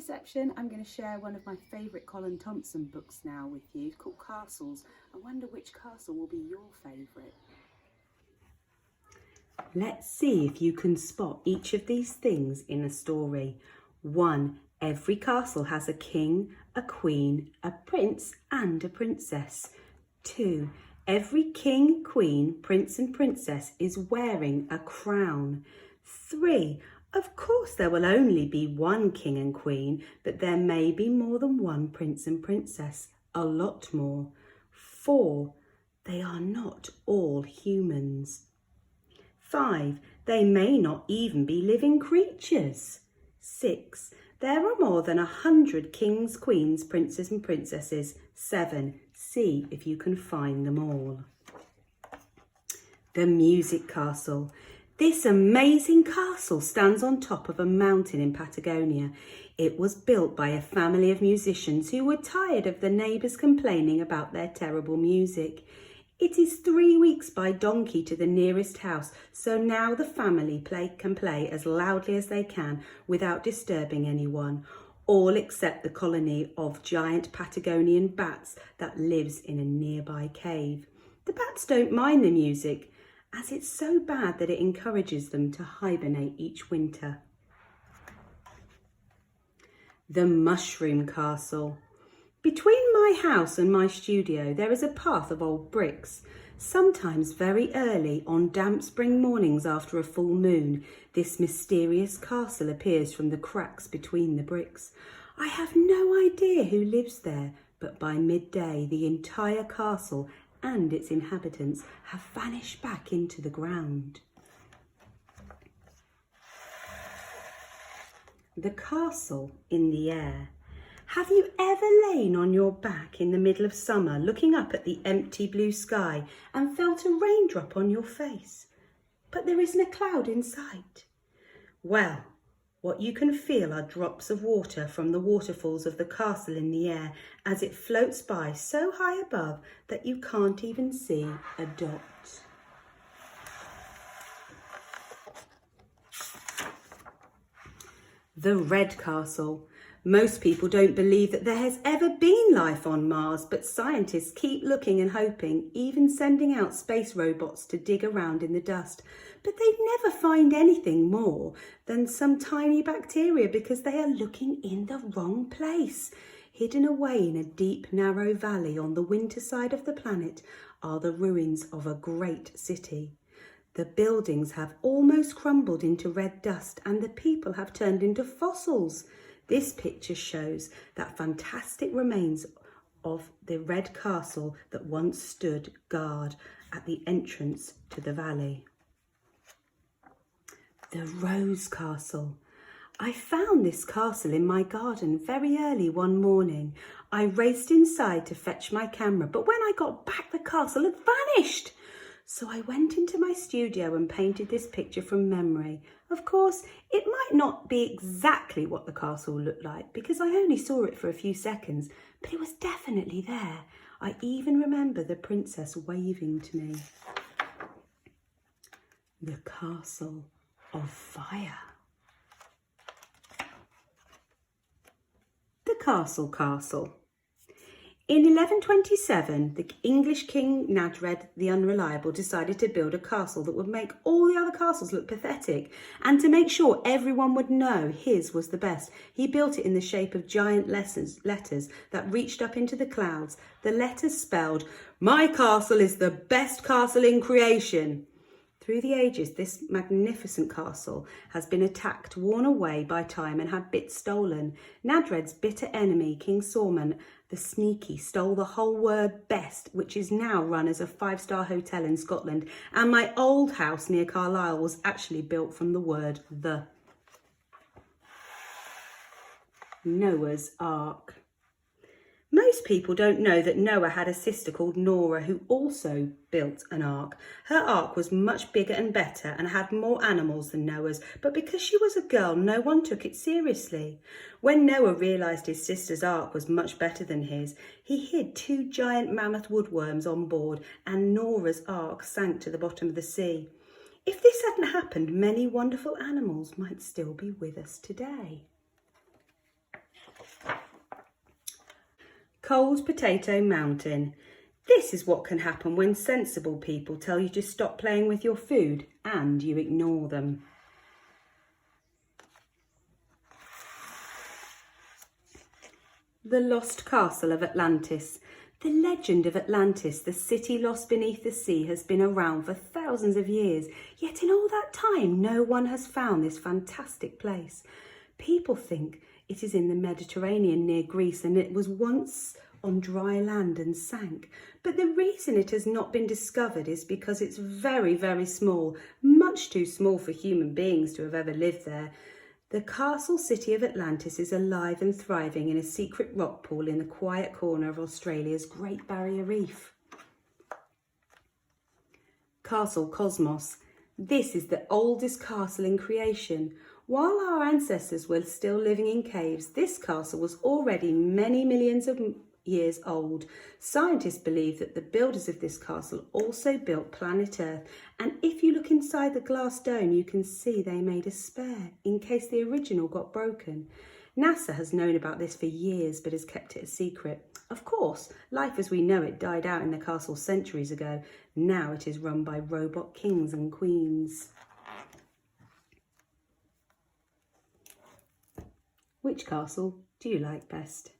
reception. I'm going to share one of my favourite Colin Thompson books now with you, called Castles. I wonder which castle will be your favourite. Let's see if you can spot each of these things in a story. 1. Every castle has a king, a queen, a prince and a princess. 2. Every king, queen, prince and princess is wearing a crown. 3. Of course there will only be one king and queen, but there may be more than one prince and princess, a lot more. 4. They are not all humans. 5. They may not even be living creatures. 6. There are more than 100 kings, queens, princes and princesses. 7. See if you can find them all. The Music Castle. This amazing castle stands on top of a mountain in Patagonia. It was built by a family of musicians who were tired of the neighbours complaining about their terrible music. It is 3 weeks by donkey to the nearest house, so now the family can play as loudly as they can without disturbing anyone, all except the colony of giant Patagonian bats that lives in a nearby cave. The bats don't mind the music, as it's so bad that it encourages them to hibernate each winter. The Mushroom Castle. Between my house and my studio there is a path of old bricks. Sometimes very early on damp spring mornings after a full moon, this mysterious castle appears from the cracks between the bricks. I have no idea who lives there, but by midday the entire castle and its inhabitants have vanished back into the ground. The Castle in the Air. Have you ever lain on your back in the middle of summer looking up at the empty blue sky and felt a raindrop on your face, but there isn't a cloud in sight? Well, what you can feel are drops of water from the waterfalls of the castle in the air as it floats by so high above that you can't even see a dot. The Red Castle. Most people don't believe that there has ever been life on Mars, but scientists keep looking and hoping, even sending out space robots to dig around in the dust. But they never find anything more than some tiny bacteria because they are looking in the wrong place. Hidden away in a deep, narrow valley on the winter side of the planet are the ruins of a great city. The buildings have almost crumbled into red dust and the people have turned into fossils. This picture shows that fantastic remains of the red castle that once stood guard at the entrance to the valley. The Rose Castle. I found this castle in my garden very early one morning. I raced inside to fetch my camera, but when I got back, the castle had vanished. So I went into my studio and painted this picture from memory. Of course, it might not be exactly what the castle looked like because I only saw it for a few seconds, but it was definitely there. I even remember the princess waving to me. The Castle of Fire. The Castle. In 1127, the English King Nadred the Unreliable decided to build a castle that would make all the other castles look pathetic, and to make sure everyone would know his was the best, he built it in the shape of giant letters that reached up into the clouds. The letters spelled, "My castle is the best castle in creation." Through the ages, this magnificent castle has been attacked, worn away by time and had bits stolen. Nadred's bitter enemy, King Sorman the Sneaky, stole the whole word best, which is now run as a 5-star hotel in Scotland. And my old house near Carlisle was actually built from the word the. Noah's Ark. Most people don't know that Noah had a sister called Nora who also built an ark. Her ark was much bigger and better and had more animals than Noah's, but because she was a girl, no one took it seriously. When Noah realised his sister's ark was much better than his, he hid 2 giant mammoth woodworms on board and Nora's ark sank to the bottom of the sea. If this hadn't happened, many wonderful animals might still be with us today. Cold Potato Mountain. This is what can happen when sensible people tell you to stop playing with your food and you ignore them. The Lost Castle of Atlantis. The legend of Atlantis, the city lost beneath the sea, has been around for thousands of years, yet in all that time no one has found this fantastic place. People think it is in the Mediterranean near Greece, and it was once on dry land and sank. But the reason it has not been discovered is because it's very, very small, much too small for human beings to have ever lived there. The castle city of Atlantis is alive and thriving in a secret rock pool in the quiet corner of Australia's Great Barrier Reef. Castle Cosmos. This is the oldest castle in creation. While our ancestors were still living in caves, this castle was already many millions of years old. Scientists believe that the builders of this castle also built planet Earth, and if you look inside the glass dome you can see they made a spare in case the original got broken. NASA has known about this for years but has kept it a secret. Of course, life as we know it died out in the castle centuries ago. Now it is run by robot kings and queens. Which castle do you like best?